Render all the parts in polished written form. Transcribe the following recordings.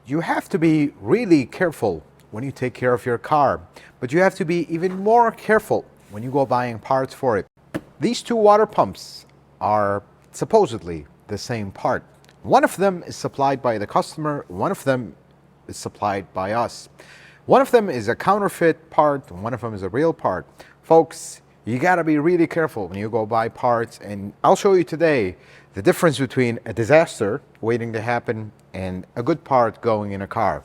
You have to be really careful when you take care of your car, but you have to be even more careful when you go buying parts for it. These two water pumps are supposedly the same part. One of them is supplied by the customer, one of them is supplied by us. One of them is a counterfeit part, and one of them is a real part. Folks, you gotta be really careful when you go buy parts, and I'll show you today the difference between a disaster waiting to happen and a good part going in a car.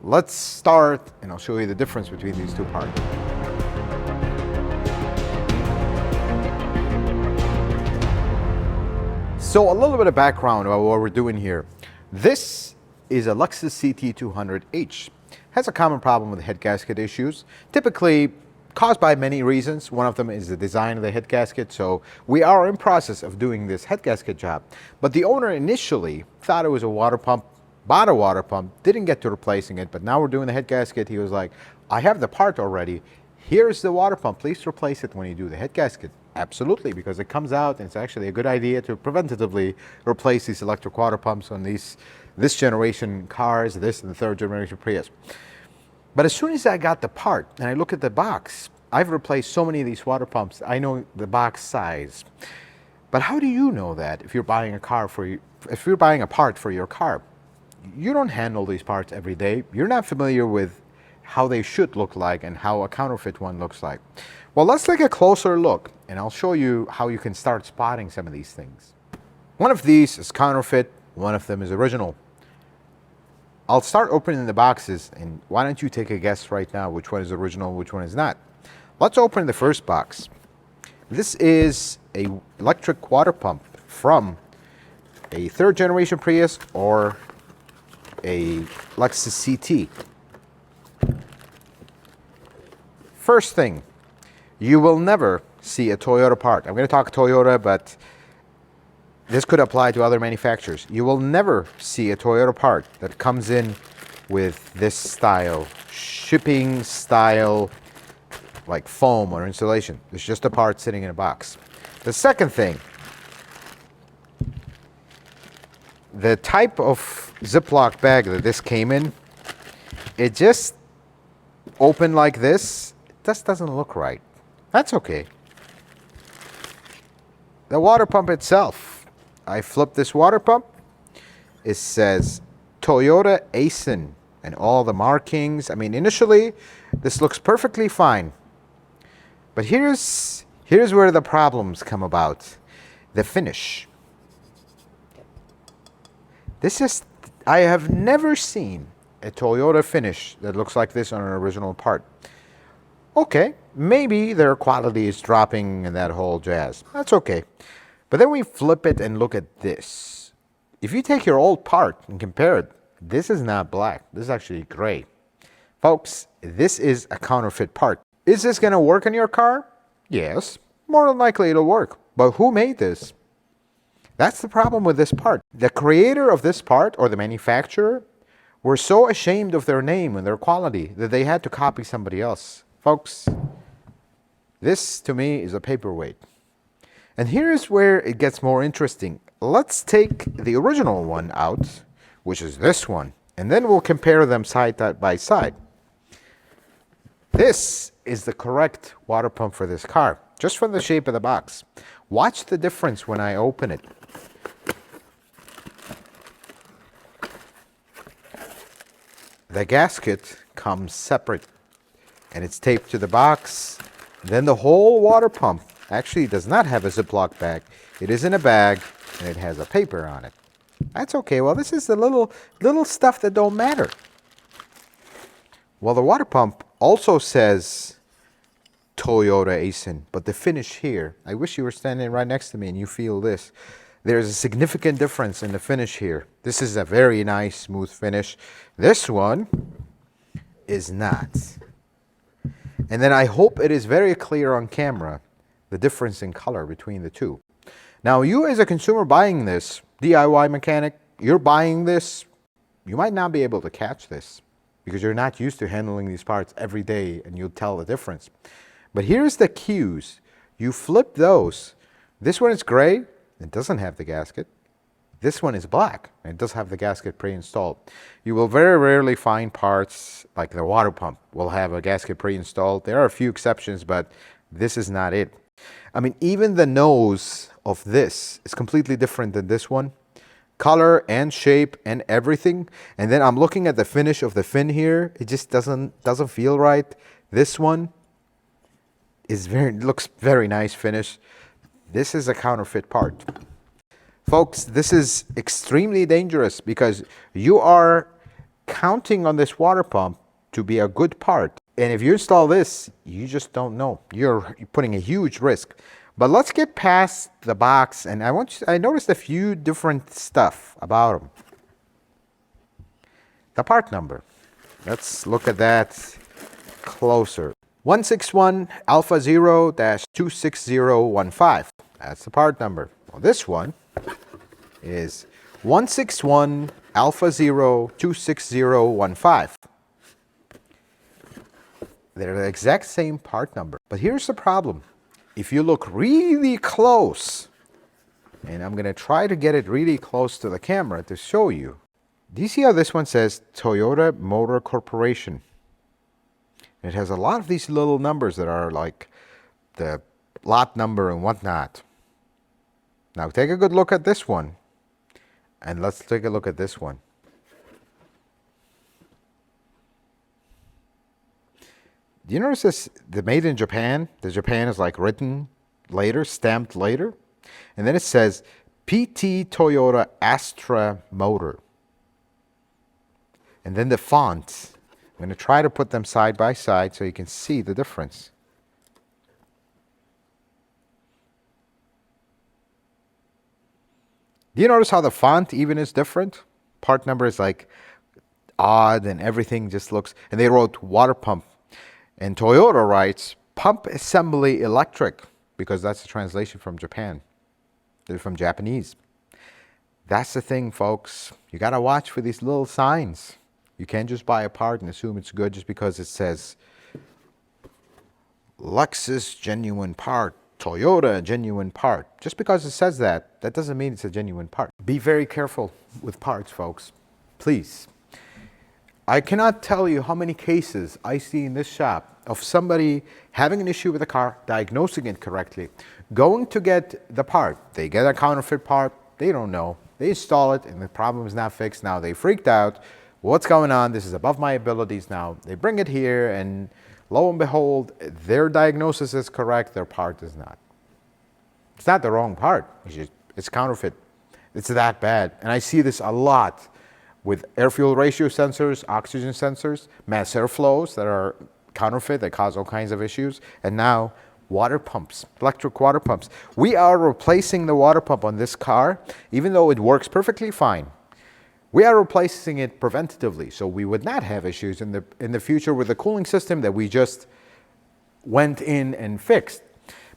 Let's start, and I'll show you the difference between these two parts. So a little bit of background about what we're doing here. This is a Lexus CT200H. Has a common problem with head gasket issues, typically caused by many reasons. One of them is the design of the head gasket. So we are in process of doing this head gasket job. But the owner initially thought it was a water pump, bought a water pump, didn't get to replacing it, but now we're doing the head gasket. He was like, I have the part already. Here's the water pump. Please replace it when you do the head gasket. Absolutely, because it comes out and it's actually a good idea to preventatively replace these electric water pumps on this generation cars, this and the third generation Prius. But as soon as I got the part and I look at the box, I've replaced so many of these water pumps, I know the box size. But how do you know that if you're buying a car if you're buying a part for your car? You don't handle these parts every day. You're not familiar with how they should look like and how a counterfeit one looks like. Well, let's take a closer look and I'll show you how you can start spotting some of these things. One of these is counterfeit, one of them is original. I'll start opening the boxes, and why don't you take a guess right now which one is original, which one is not. Let's open the first box. This is a electric water pump from a third generation Prius or a Lexus CT. First thing, you will never see a Toyota part. I'm going to talk Toyota, but this could apply to other manufacturers. You will never see a Toyota part that comes in with this style, shipping style, like foam or insulation. It's just a part sitting in a box. The second thing, the type of Ziploc bag that this came in, it just opened like this. It just doesn't look right. That's okay. The water pump itself, I flipped this water pump. It says Toyota Aisin and all the markings. I mean, initially, this looks perfectly fine. But here's where the problems come about. The finish. I have never seen a Toyota finish that looks like this on an original part. Okay, maybe their quality is dropping and that whole jazz. That's okay. But then we flip it and look at this. If you take your old part and compare it, this is not black. This is actually gray. Folks, this is a counterfeit part. Is this going to work in your car? Yes, more than likely it'll work. But who made this? That's the problem with this part. The creator of this part, or the manufacturer, were so ashamed of their name and their quality that they had to copy somebody else. Folks, this to me is a paperweight. And here's where it gets more interesting. Let's take the original one out, which is this one, and then we'll compare them side by side. This is the correct water pump for this car, just from the shape of the box. Watch the difference when I open it. The gasket comes separate and it's taped to the box. Then the whole water pump actually does not have a Ziploc bag. It is in a bag and it has a paper on it. That's okay. Well, this is the little stuff that don't matter. Well, the water pump also says Toyota Aisin, but the finish here, I wish you were standing right next to me and you feel this. There's a significant difference in the finish here. This is a very nice, smooth finish. This one is not. And then I hope it is very clear on camera, the difference in color between the two. Now, you as a consumer buying this, DIY mechanic, you're buying this, you might not be able to catch this because you're not used to handling these parts every day and you'll tell the difference. But here's the cues. You flip those. This one is gray. It doesn't have the gasket. This one is black, and it does have the gasket pre-installed. You will very rarely find parts like the water pump will have a gasket pre-installed. There are a few exceptions, but this is not it. I mean, even the nose of this is completely different than this one. Color and shape and everything. And then I'm looking at the finish of the fin here. It just doesn't feel right. This one is looks very nice finish. This is a counterfeit part. Folks, this is extremely dangerous because you are counting on this water pump to be a good part. And if you install this, you just don't know. You're putting a huge risk. But let's get past the box, and I noticed a few different stuff about them. The part number. Let's look at that closer. 161 Alpha 0-26015. That's the part number. Well, this one is 161 Alpha 0-26015. They're the exact same part number. But here's the problem. If you look really close, and I'm going to try to get it really close to the camera to show you. Do you see how this one says Toyota Motor Corporation? It has a lot of these little numbers that are like the lot number and whatnot. Now take a good look at this one, and let's take a look at this one. Do you notice this, the made in Japan? The Japan is like written later, stamped later. And then it says PT Toyota Astra Motor. And then the font. I'm going to try to put them side by side so you can see the difference. Do you notice how the font even is different? Part number is like odd and everything just looks, and they wrote water pump. And Toyota writes pump assembly electric because that's the translation from Japan. They're from Japanese. That's the thing, folks. You got to watch for these little signs. You can't just buy a part and assume it's good just because it says Lexus genuine part, Toyota genuine part. Just because it says that, that doesn't mean it's a genuine part. Be very careful with parts, folks. Please. I cannot tell you how many cases I see in this shop of somebody having an issue with a car, diagnosing it correctly, going to get the part. They get a counterfeit part, they don't know. They install it and the problem is not fixed. Now they freaked out. What's going on? This is above my abilities now. They bring it here and lo and behold, their diagnosis is correct, their part is not. It's not the wrong part, it's counterfeit. It's that bad. And I see this a lot with air-fuel ratio sensors, oxygen sensors, mass airflows that are counterfeit, that cause all kinds of issues, and now water pumps, electric water pumps. We are replacing the water pump on this car, even though it works perfectly fine. We are replacing it preventatively, so we would not have issues in the future with the cooling system that we just went in and fixed.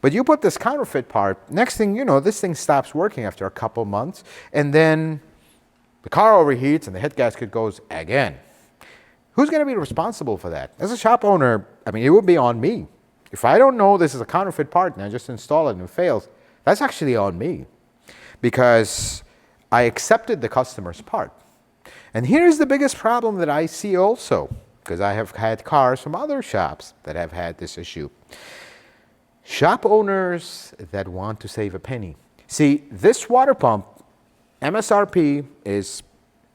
But you put this counterfeit part, next thing you know, this thing stops working after a couple months, and then the car overheats and the head gasket goes again. Who's going to be responsible for that? As a shop owner, I mean, it would be on me. If I don't know this is a counterfeit part and I just install it and it fails, that's actually on me because I accepted the customer's part. And here's the biggest problem that I see also, because I have had cars from other shops that have had this issue. Shop owners that want to save a penny. See, this water pump MSRP is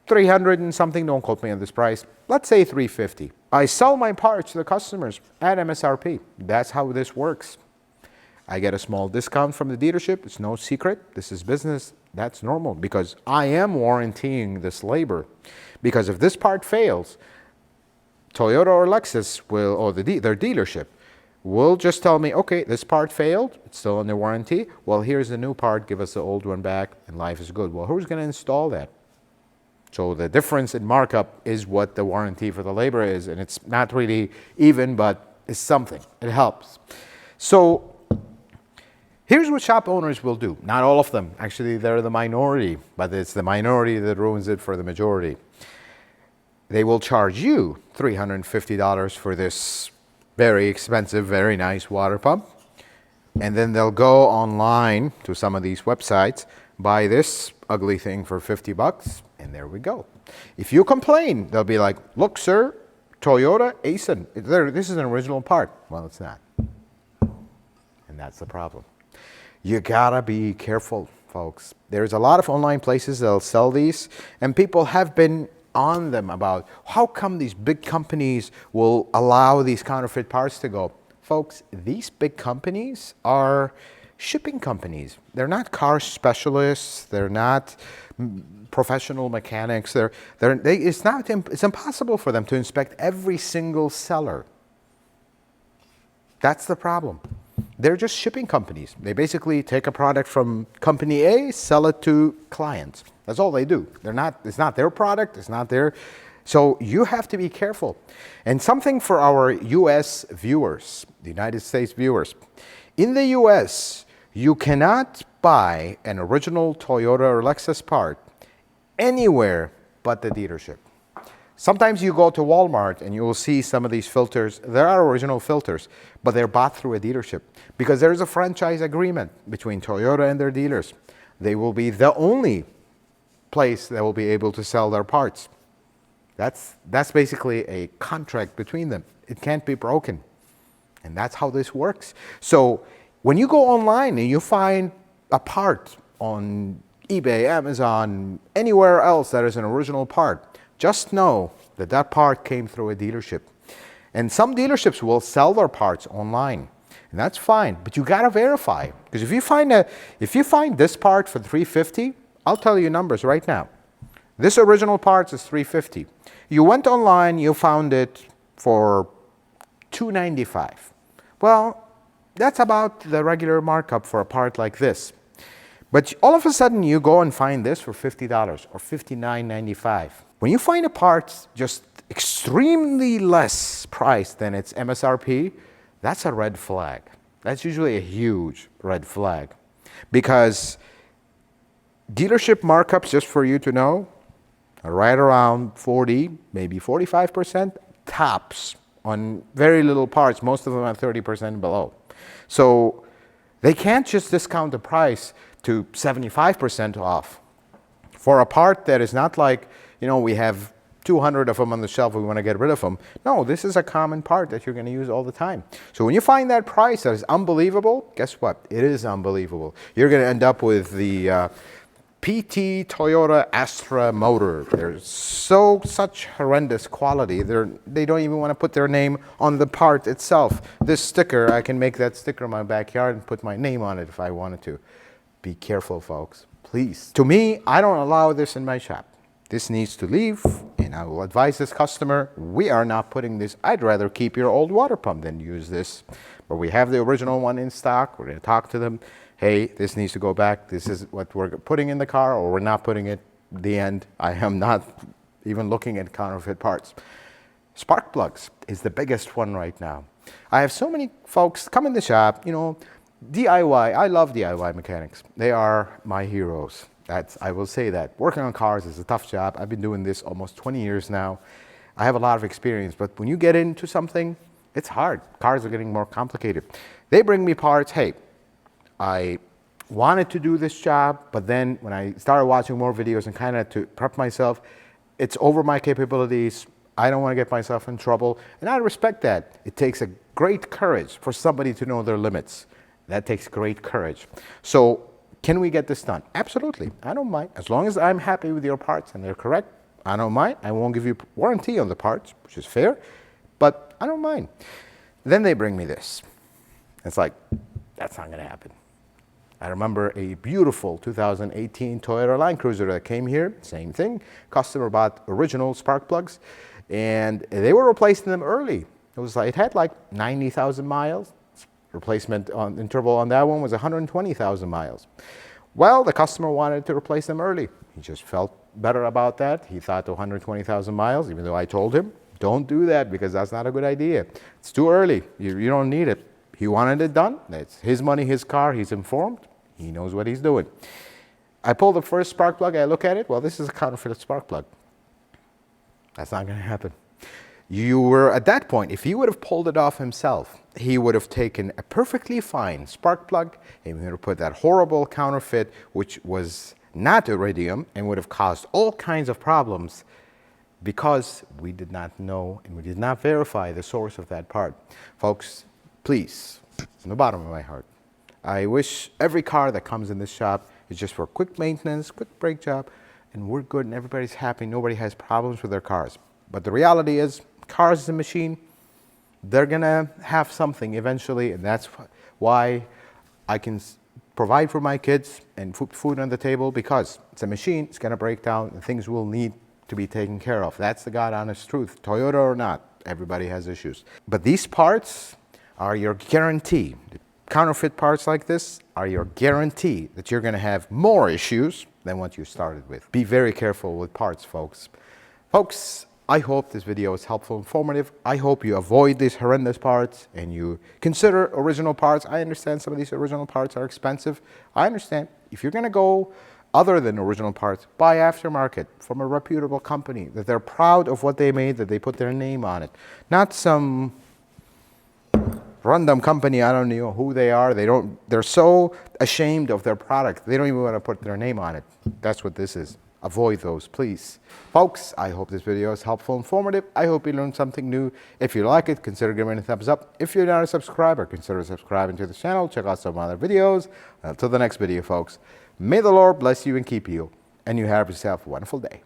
300 and something, don't quote me on this price. Let's say 350. I sell my parts to the customers at MSRP. That's how this works. I get a small discount from the dealership. It's no secret. This is business. That's normal because I am warrantying this labor. Because if this part fails, Toyota or Lexus will, or their dealership, will just tell me, okay, this part failed, it's still under warranty. Well, here's the new part, give us the old one back, and life is good. Well, who's going to install that? So the difference in markup is what the warranty for the labor is, and it's not really even, but it's something. It helps. So here's what shop owners will do. Not all of them. Actually, they're the minority, but it's the minority that ruins it for the majority. They will charge you $350 for this very expensive, very nice water pump. And then they'll go online to some of these websites, buy this ugly thing for 50 bucks, and there we go. If you complain, they'll be like, look, sir, Toyota Aisin, this is an original part. Well, it's not. And that's the problem. You gotta be careful, folks. There's a lot of online places that'll sell these, and people have been on them about how come these big companies will allow these counterfeit parts to go. Folks, these big companies are shipping companies. They're not car specialists. They're not professional mechanics. It's impossible for them to inspect every single seller. That's the problem. They're just shipping companies. They basically take a product from company A, sell it to clients. That's all they do. It's not their product. It's not their. So you have to be careful. And something for our U.S. viewers, the United States viewers. In the U.S., you cannot buy an original Toyota or Lexus part anywhere but the dealership. Sometimes you go to Walmart and you will see some of these filters. There are original filters, but they're bought through a dealership because there's a franchise agreement between Toyota and their dealers. They will be the only place that will be able to sell their parts. That's basically a contract between them. It can't be broken. And that's how this works. So when you go online and you find a part on eBay, Amazon, anywhere else that is an original part, just know that that part came through a dealership. And some dealerships will sell their parts online, and that's fine, but you gotta verify. Because if you find this part for $350, I'll tell you numbers right now. This original part is $350. You went online, you found it for $295. Well, that's about the regular markup for a part like this. But all of a sudden, you go and find this for $50 or $59.95. When you find a part just extremely less priced than its MSRP, that's a red flag. That's usually a huge red flag. Because dealership markups, just for you to know, are right around 40, maybe 45% tops on very little parts. Most of them are 30% below. So they can't just discount the price to 75% off for a part that is not like, we have 200 of them on the shelf, we want to get rid of them. No, this is a common part that you're going to use all the time. So when you find that price that is unbelievable, guess what? It is unbelievable. You're going to end up with the PT Toyota Astra motor. There's such horrendous quality. They don't even want to put their name on the part itself. This sticker, I can make that sticker in my backyard and put my name on it if I wanted to. Be careful, folks, please. To me, I don't allow this in my shop. This needs to leave, and I will advise this customer, we are not putting this. I'd rather keep your old water pump than use this. But we have the original one in stock. We're going to talk to them. Hey, this needs to go back. This is what we're putting in the car, or we're not putting it. The end. I am not even looking at counterfeit parts. Spark plugs is the biggest one right now. I have so many folks come in the shop, DIY. I love DIY mechanics. They are my heroes. I will say that. Working on cars is a tough job. I've been doing this almost 20 years now. I have a lot of experience, but when you get into something, it's hard. Cars are getting more complicated. They bring me parts. Hey, I wanted to do this job, but then when I started watching more videos and kind of to prep myself, it's over my capabilities. I don't want to get myself in trouble, and I respect that. It takes a great courage for somebody to know their limits. That takes great courage. So can we get this done? Absolutely. I don't mind. As long as I'm happy with your parts and they're correct, I don't mind. I won't give you warranty on the parts, which is fair, but I don't mind. Then they bring me this. It's like, that's not going to happen. I remember a beautiful 2018 Toyota Land Cruiser that came here, same thing. Customer bought original spark plugs, and they were replacing them early. It had like 90,000 miles. Replacement interval on that one was 120,000 miles. Well, the customer wanted to replace them early. He just felt better about that. He thought 120,000 miles, even though I told him, don't do that because that's not a good idea. It's too early. You don't need it. He wanted it done. It's his money, his car. He's informed. He knows what he's doing. I pull the first spark plug. I look at it. Well, this is a counterfeit spark plug. That's not going to happen. You were at that point, if he would have pulled it off himself, he would have taken a perfectly fine spark plug and he would have put that horrible counterfeit, which was not iridium, and would have caused all kinds of problems because we did not know and we did not verify the source of that part. Folks, please, from the bottom of my heart, I wish every car that comes in this shop is just for quick maintenance, quick brake job, and we're good and everybody's happy. Nobody has problems with their cars. But the reality is, cars is a machine. They're gonna have something eventually, and that's why I can provide for my kids and food on the table, because it's a machine, it's gonna break down, and things will need to be taken care of. That's the God honest truth. Toyota or not, everybody has issues. But these parts are your guarantee. Counterfeit parts like this are your guarantee that you're going to have more issues than what you started with. Be very careful with parts, folks. Folks, I hope this video is helpful, informative. I hope you avoid these horrendous parts and you consider original parts. I understand some of these original parts are expensive. I understand. If you're going to go other than original parts, buy aftermarket from a reputable company, that they're proud of what they made, that they put their name on it. Not some random company, I don't know who they are. They're so ashamed of their product, they don't even want to put their name on it. That's what this is. Avoid those, please. Folks, I hope this video is helpful, informative. I hope you learned something new. If you like it, consider giving it a thumbs up. If you're not a subscriber, consider subscribing to the channel. Check out some other videos. Until the next video, folks, may the Lord bless you and keep you, and you have yourself a wonderful day.